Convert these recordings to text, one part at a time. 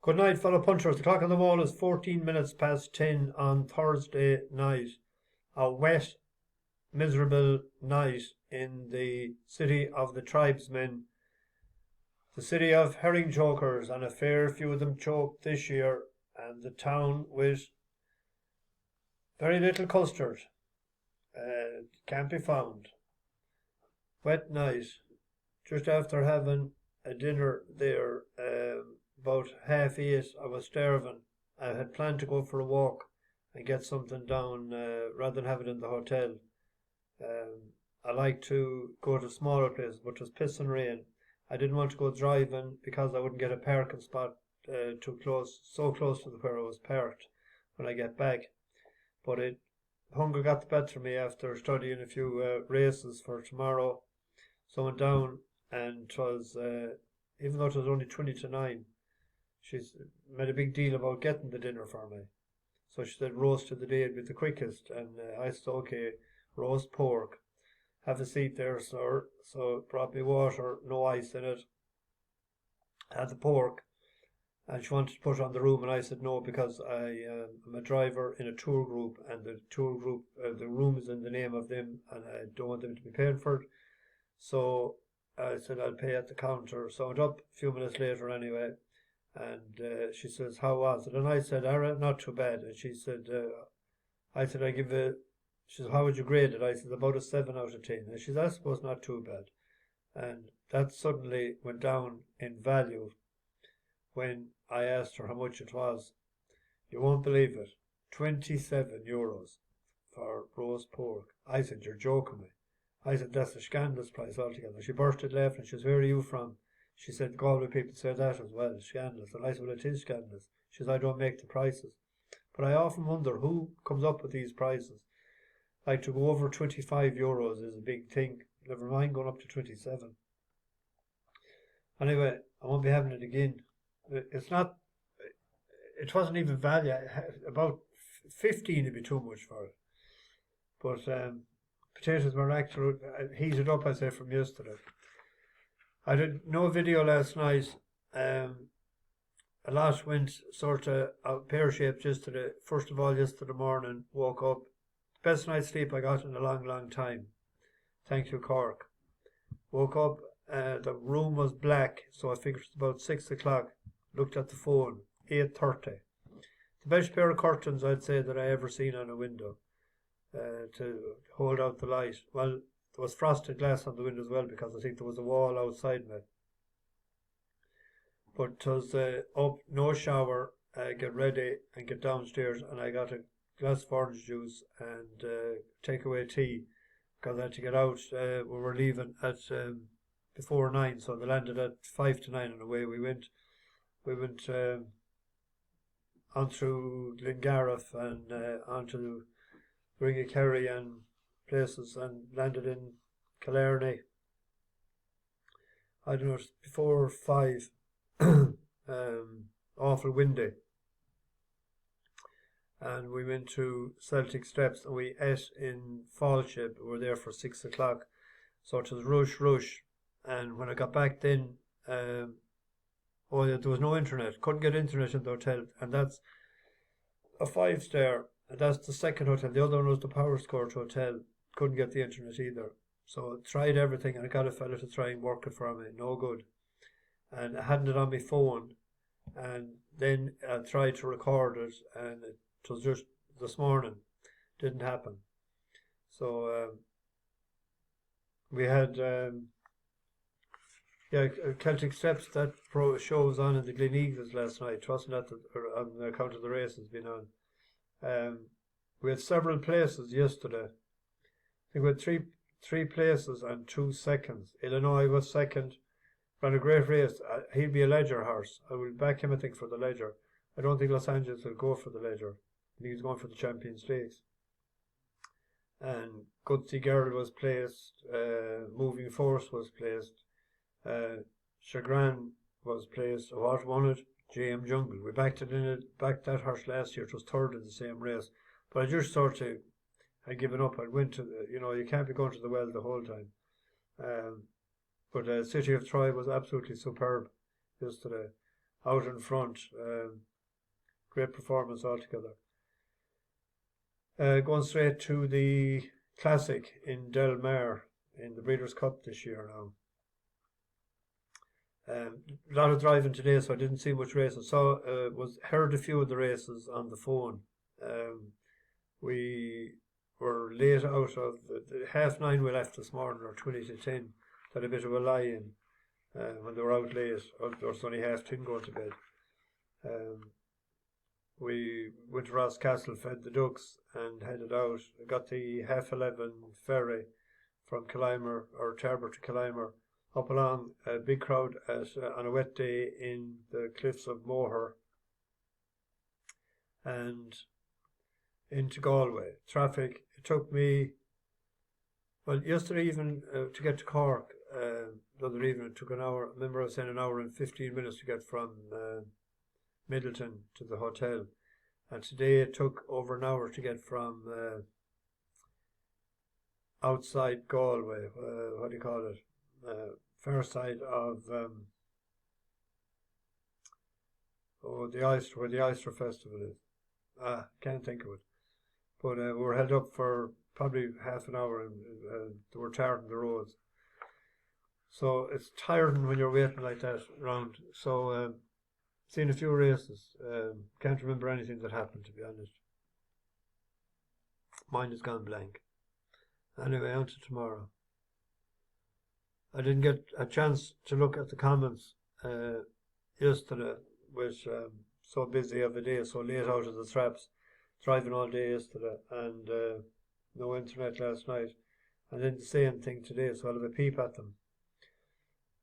Good night, fellow punchers. The clock on the wall is 14 minutes past 10 on Thursday night. A wet, miserable night in the city of the tribesmen, the city of herring chokers, and a fair few of them choked this year, and the town with very little custard can't be found. Wet night, just after having a dinner there, about 8:30. I was starving. I had planned to go for a walk and get something down rather than have it in the hotel. I like to go to smaller places, but it was pissing rain. I didn't want to go driving because I wouldn't get a parking spot too close, so close to where I was parked when I get back. But hunger got the better of me after studying a few races for tomorrow. So I went down, and it was, even though it was only 20 to 9, she's made a big deal about getting the dinner for me. So she said roast of the day would be the quickest, and I said okay, roast pork. Have a seat there, sir. So brought me water, no ice in it. Had the pork, and she wanted to put it on the room, and I said no because I am a driver in a tour group, and the tour group, the room is in the name of them, and I don't want them to be paying for it. So I said I'll pay at the counter. So I went up a few minutes later anyway, and she says, how was it? And I said, all right, not too bad. And she said, I said, she said, how would you grade it? I said, about a 7 out of 10. And she said, I suppose not too bad. And that suddenly went down in value when I asked her how much it was. You won't believe it. €27 for roast pork. I said, you're joking me. I said, that's a scandalous price altogether. She bursted laughing. She says, where are you from? She said, Galway people say that as well, scandalous. And I said, well, it is scandalous. She says, I don't make the prices. But I often wonder who comes up with these prices. Like, to go over €25 is a big thing. Never mind going up to 27. Anyway, I won't be having it again. It wasn't even value. About 15 would be too much for it. But potatoes were actually heated up, I say, from yesterday. I did no video last night. A lot went sort of pear-shaped yesterday. First of all, yesterday morning, woke up. Best night's sleep I got in a long, long time. Thank you, Cork. Woke up, the room was black, so I figured it's about 6 o'clock. Looked at the phone, 8:30. The best pair of curtains I'd say that I ever seen on a window to hold out the light. Well, there was frosted glass on the window as well because I think there was a wall outside me. But it was up, no shower, get ready and get downstairs, and I got a glass of orange juice and takeaway tea because I had to get out. We were leaving at before 9, so they landed at 5 to 9 and away we went. We went on through Glengariff and on to Ringakerry and places and landed in Killarney. I don't know, before 5. Awful windy. And we went to Celtic Steps and we ate in Fallship. We were there for 6 o'clock. So it was rush. And when I got back then, there was no internet. Couldn't get internet in the hotel. And that's a 5-star. And that's the second hotel. The other one was the Power Court Hotel. Couldn't get the internet either. So I tried everything and I got a fella to try and work it for me. No good. And I hadn't it on my phone. And then I tried to record it and it was just this morning. Didn't happen. So we had Celtic Steps, that pro show was on in the Glen Eagles last night. It wasn't on account of the races being on. We had several places yesterday. I think we had three places and 2 seconds. Illinois was second. Ran a great race. He'll be a Ledger horse. I will back him, I think, for the Ledger. I don't think Los Angeles will go for the Ledger. I think he's going for the Champion Stakes. And Goodsey Girl was placed. Moving Force was placed. Chagrin was placed. What won it? JM Jungle. We backed that horse last year. It was third in the same race. But I just sort of had given up. I went to, you can't be going to the well the whole time. But City of Troy was absolutely superb yesterday. out in front. Great performance altogether. Going straight to the Classic in Del Mar in the Breeders' Cup this year now. A lot of driving today, so I didn't see much racing. Heard a few of the races on the phone. We were late out of the 9:30 we left this morning, or 20 to 10. Had a bit of a lie-in when they were out late. There was only 10:30 going to bed. We went to Rosscastle, fed the ducks, and headed out. Got the 11:30 ferry from Killarney or Tarbert to Killarney, up along a big crowd on a wet day in the cliffs of Moher, and into Galway. Traffic, it took me, well, yesterday evening to get to Cork. The other evening it took an hour. I remember I was saying an hour and 15 minutes to get from Middleton to the hotel, and today it took over an hour to get from outside Galway, what do you call it, far side of the Oyster, where the Oyster Festival is. Can't think of it, but we were held up for probably half an hour, and they were tarring the roads. So it's tiring when you're waiting like that around. So seen a few races. Can't remember anything that happened, to be honest. Mine has gone blank. Anyway, on to tomorrow. I didn't get a chance to look at the comments yesterday. Was so busy of a day, so late out of the traps, driving all day yesterday, and no internet last night. I didn't say anything today, so I'll have a peep at them.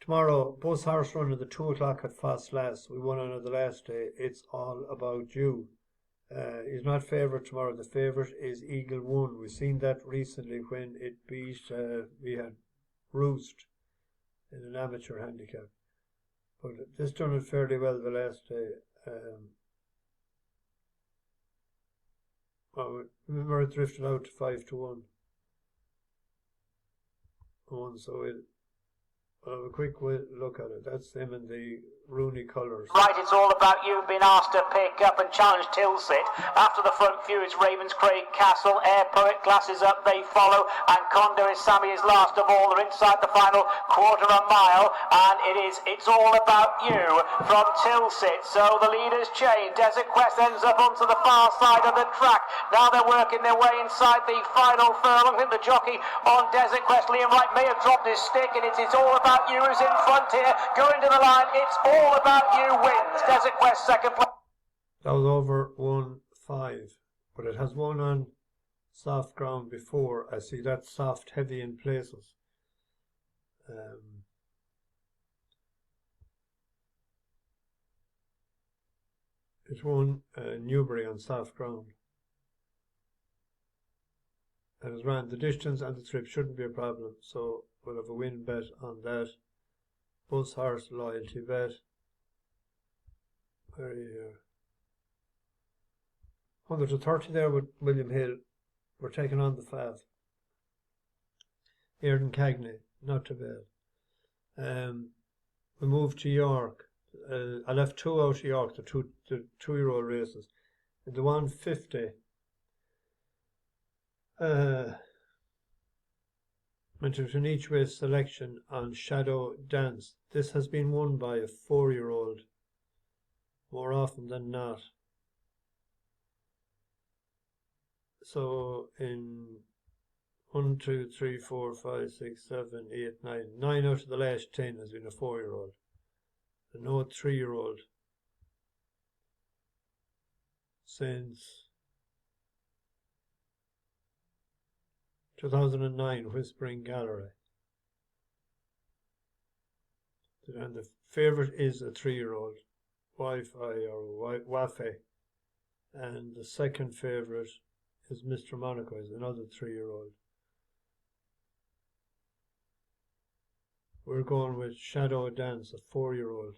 Tomorrow, Bus Horse Run at the 2 o'clock at Ffos last. We won on the last day. It's all about you. He's not favourite tomorrow. The favourite is Eagle One. We've seen that recently when it beat, we had Roost in an amateur handicap. But this done it fairly well the last day. Remember it drifted out to 5-1. So I'll have a quick look at it. That's them in the Rooney colours. Right, it's all about you being asked to pick up and challenge Tilsit. After the front few, it's Ravenscraig Castle, Air Poet, Glasses Up, they follow, and Condo is Sammy is last of all. They're inside the final quarter of a mile, and it's all about you from Tilsit. So the leaders change. Desert Quest ends up onto the far side of the track. Now they're working their way inside the final furlong. I think the jockey on Desert Quest, Liam Wright, may have dropped his stick, and it's all about you who's in front here. Going to the line, it's all about you wins. Desert Quest second place. That was over 1-5, but it has won on soft ground before. I see that soft heavy in places. It won Newbury on soft ground. And it ran the distance and the trip shouldn't be a problem, so we'll have a win bet on that. Bus Horse loyalty bet. Where are you here? 130 there with William Hill. We're taking on the Ffos. Airdon Cagney, not too bad. We moved to York. I left 2 out of York, the two-year-old races. In the 150, went to an each-way selection on Shadow Dance. This has been won by a 4-year-old more often than not. So in 1, 2, 3, 4, 5, 6, 7, 8, 9 out of the last 10 has been a 4-year-old. And no 3-year-old since 2009 Whispering Gallery. And the favourite is a 3-year-old, Wi-Fi or Wafe. And the second favourite is Mr. Monaco, is another 3-year-old. We're going with Shadow Dance, a 4-year-old,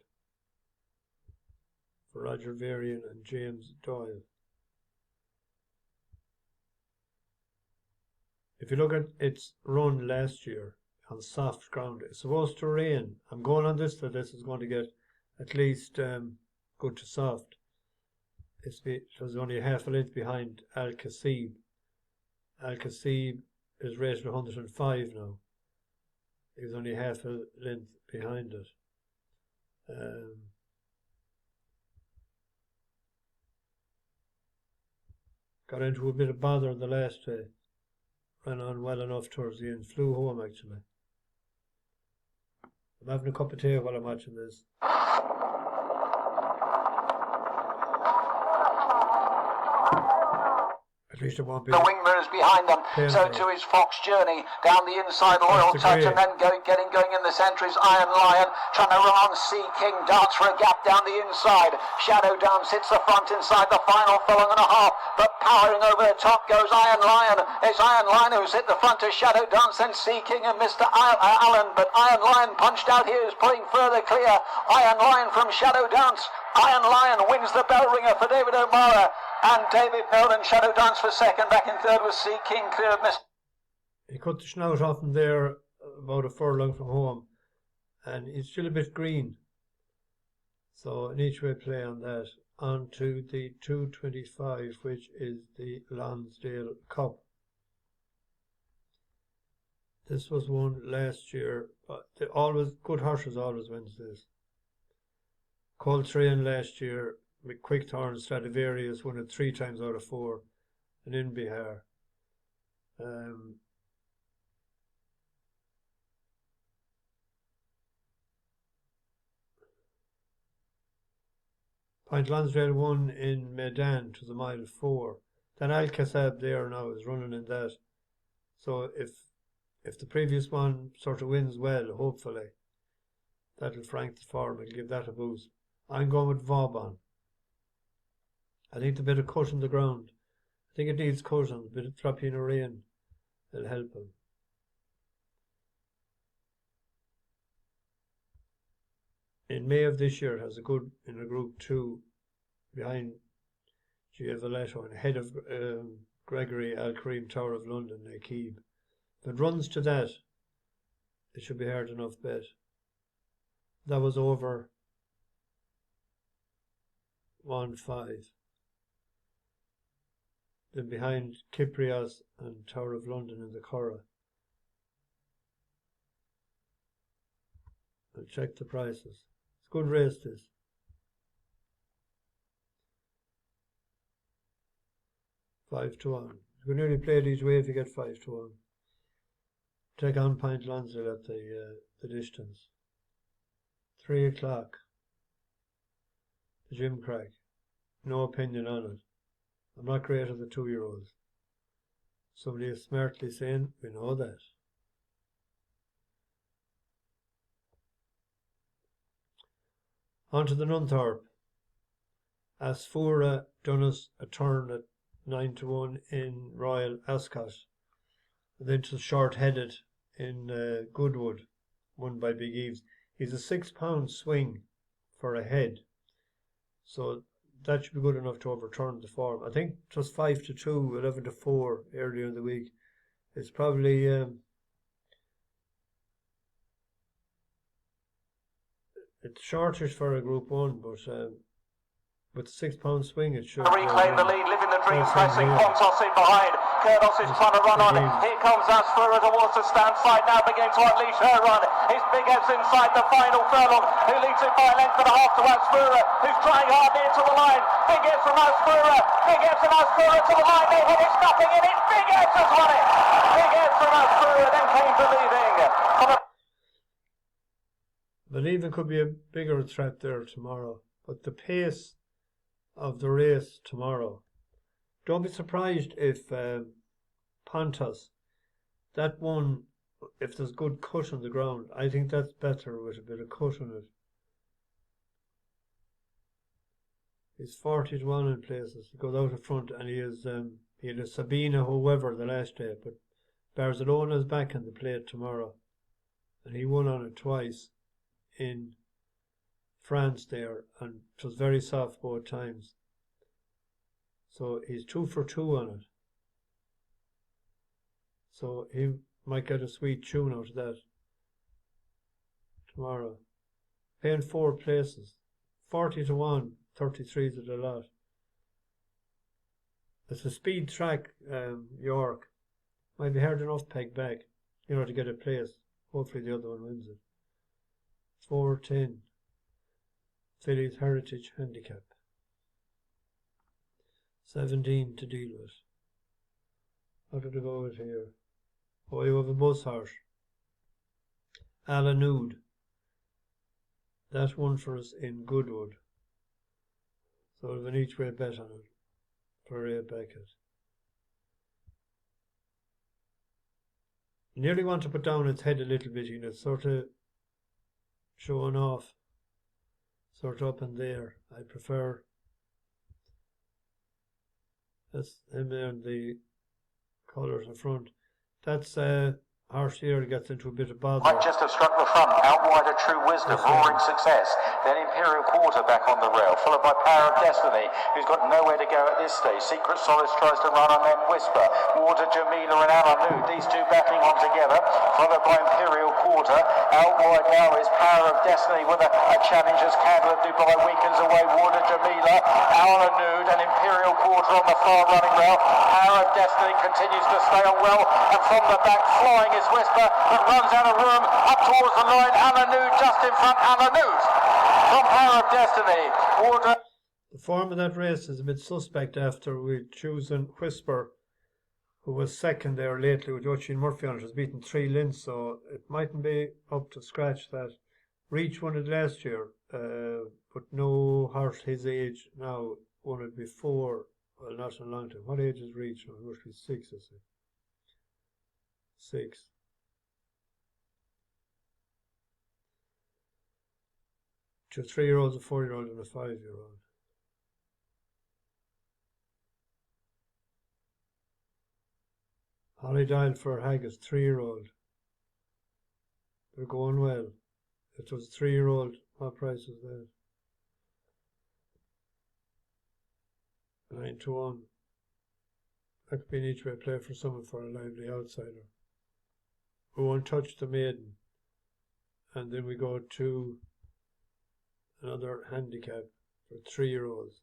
for Roger Varian and James Doyle. If you look at its run last year on soft ground, it's supposed to rain. I'm going on this that this is going to get at least good to soft. It was only half a length behind Al Kasib. Al Kasib is rated 105 now. He was only half a length behind it. Got into a bit of bother in the last day. Ran on well enough towards the end. Flew home actually. I'm having a cup of tea while I'm watching this. At least it won't be. The wing mirrors behind them, so to his Fox journey down the inside, Loyal Touch, and then getting going in the centre is Iron Lion, trying to run on Sea King, darts for a gap down the inside. Shadow Dance hits the front inside the final furlong and a half, but powering over the top goes Iron Lion. It's Iron Lion who's hit the front of Shadow Dance, then Sea King and Mr. Allen, but Iron Lion punched out here is pulling further clear. Iron Lion from Shadow Dance. Iron Lion wins the bell ringer for David O'Mara. And David Nolan, Shadow Dance for second. Back in third was Sea King, clear of Mr. He cut the snout off him there about a furlong from home. And he's still a bit green. So an each way play on that. On to the 225, which is the Lonsdale Cup. This was won last year. Good horses always wins this. Coltrane last year. Quickthorn Stradivarius won it 3 times out of 4, and in Bihar. Point Lonsdale won in Medan to the mile 4. Then Al Kasab there now is running in that. So if the previous one sort of wins well, hopefully, that'll frank the form and give that a boost. I'm going with Vauban. I think the bit of cut on the ground. I think it needs cut on, a bit of dropping of rain. It'll help him. In May of this year, it has a good in a Group 2 behind Giavaletto and ahead of Gregory Al Karim Tower of London, Nakib. If it runs to that, it should be hard enough bet. That was over 1-5. Then behind Kyprios and Tower of London in the Curragh. I'll check the prices. It's a good race this. $5 to 1. You can nearly play it each way if you get 5 to 1. Take on Point Lonsdale at the distance. 3 o'clock. The Jim Craig. No opinion on it. I'm not great at the 2-year-olds. Somebody is smartly saying, we know that. On to the Nunthorpe. Asfoora done us a turn at 9 to 1 in Royal Ascot. And then to Short-Headed in Goodwood, won by Big Eves. He's a £6 swing for a head. So that should be good enough to overturn the form. I think it was 5 to 2, 11 to 4 earlier in the week. It's probably it's shortish for a Group 1, but with the £6 swing it should reclaim the lead, living the dream, pressing Ponntos in behind. Kurdos is trying to run on. Here comes Asfoora towards the stand side now, beginning to unleash her run. It's Big Evs inside the final furlong, who leads it by a length and a half to Asfoora, who's trying hard near to the line. Big Evs from Asfoora, Big Evs and Asfoora to the line. They hit it, stopping in it. Big Evs has won it. Big Evs from Asfoora, then came Believing. Believing could be a bigger threat there tomorrow, but the pace of the race tomorrow. Don't be surprised if Ponntos, that one, if there's good cut on the ground, I think that's better with a bit of cut on it. He's 40 to 1 in places. He goes out in front and he had a Sabina whoever the last day, but Barcelona's back in the plate tomorrow. And he won on it twice in France there, and it was very soft both times. So he's 2 for 2 on it. So he might get a sweet tune out of that tomorrow. Paying 4 places. 40 to 1, 33s of the lot. It's a speed track, York. Might be hard enough peg back, to get a place. Hopefully the other one wins it. 4-10. Fillies Heritage Handicap. 17 to deal with. How did I go with here? Oh, you have a bus horse. Anoud. That one for us in Goodwood. So we have an each way bet on it for Ray Beckett. Nearly want to put down its head a little bit, it's sort of showing off, sort of up and there. I prefer that's him there in the colours in front. That's horse here gets into a bit of bother. Might just have struck the front, out wide of True Wisdom, roaring success. Then Imperial Quarter back on the rail, followed by Power of Destiny, who's got nowhere to go at this stage. Secret Solace tries to run on them Whisper. Water Jamila and Anoud, these two battling on together, followed by Imperial Quarter. Out wide now is Power of Destiny with a challenge as Candle of Dubai weakens away. Water Jamila, Anoud and Imperial Quarter on the far running rail. Power of Destiny continues to stay on well, and from the back flying is Whisper, that runs out of room up towards the line. Anoud just in front. Anoud from Power of Destiny. Water. The form of that race is a bit suspect after we'd chosen Whisper, who was second there lately with Oisin Murphy on it, has beaten 3 lengths, so it mightn't be up to scratch. That Reach won it last year, but no horse his age now won it before. Well, not in a long time. What age is Reach? It must be 6, is it? 6. Two 3-year-olds, a 4-year-old, and a 5-year-old. Holly Dial for Haggis, 3-year-old. They're going well. It was a 3-year-old. What price is that? 9-1. That could be an each way play for someone for a lively outsider. We won't touch the maiden. And then we go to another handicap for 3-year-olds.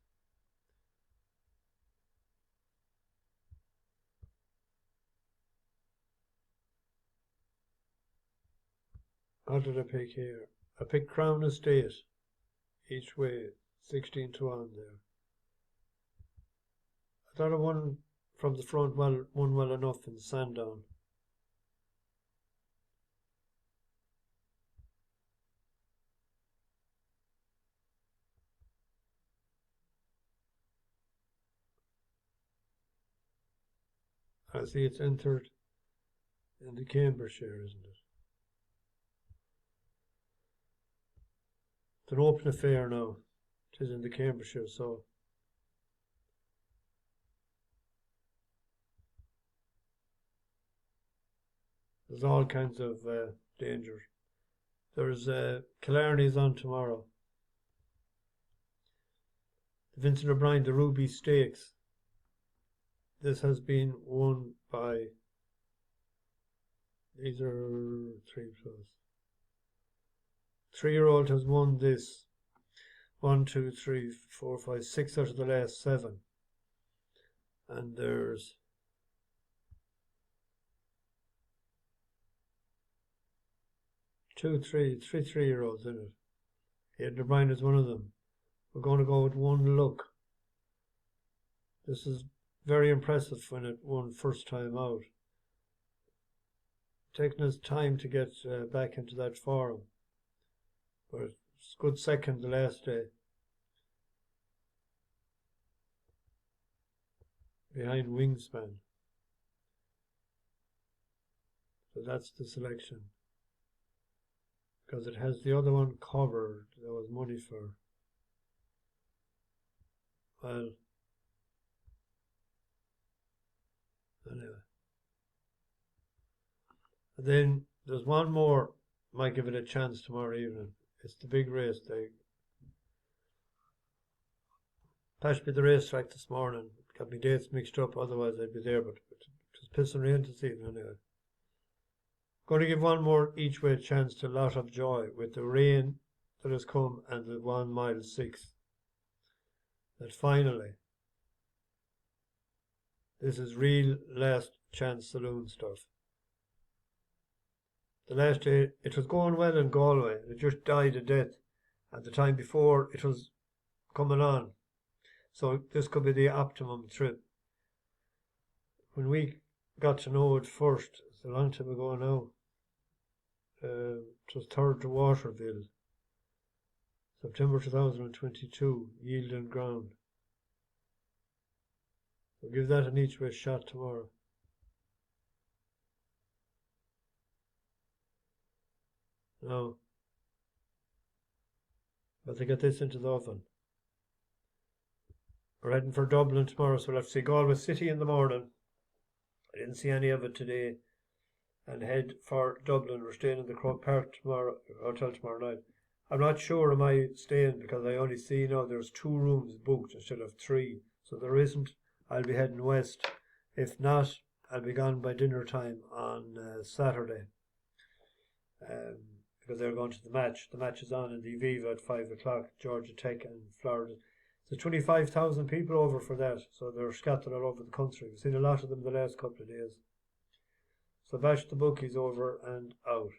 How did I pick here? I picked Crown Estate. Each way, 16-1 there. I thought I won from the front won well enough in Sandown. I see it's entered in the Cambridgeshire, isn't it? It's an open affair now. It is in the Cambridgeshire, so there's all kinds of dangers. There's Killarney's on tomorrow. The Vincent O'Brien, the Ruby Stakes. This has been won by, these are 3+. 3-year-old has won this 1, 2, 3, 4, 5, 6 out of the last 7. And there's three 3-year-olds in it. Aidan O'Brien is one of them. We're going to go with One Look. This is very impressive when it won first time out. Taking us time to get back into that form. But it's good second the last day. Behind Wingspan. So that's the selection. Because it has the other one covered. There was money for. Well, anyway. And then there's one more. Might give it a chance tomorrow evening. It's the big race. They passed me the racetrack this morning. Got me dates mixed up, otherwise I'd be there, but it was pissing rain this evening anyway. Going to give one more each way chance to Lot of Joy with the rain that has come and the 1 mile 6. that finally this is real last chance saloon stuff. The last day it was going well in Galway. It just died a death. And the time before it was coming on. So this could be the optimum trip. When we got to know it first, it's a long time ago now. It was 3rd to Waterville, September 2022, Yield and Ground. We'll give that an each way shot tomorrow. Now, but to get this into the oven. We're heading for Dublin tomorrow, so we'll have to see Galway City in the morning. I didn't see any of it today. And head for Dublin. We're staying in the Croke Park hotel tomorrow night. I'm not sure am I staying because I only see now there's 2 rooms booked instead of 3. So there isn't. I'll be heading west. If not, I'll be gone by dinner time on Saturday. Because they're going to the match. The match is on in the Aviva at 5 o'clock, Georgia Tech and Florida. There's 25,000 people over for that, so they're scattered all over the country. We've seen a lot of them the last couple of days. So bash the bookies over and out.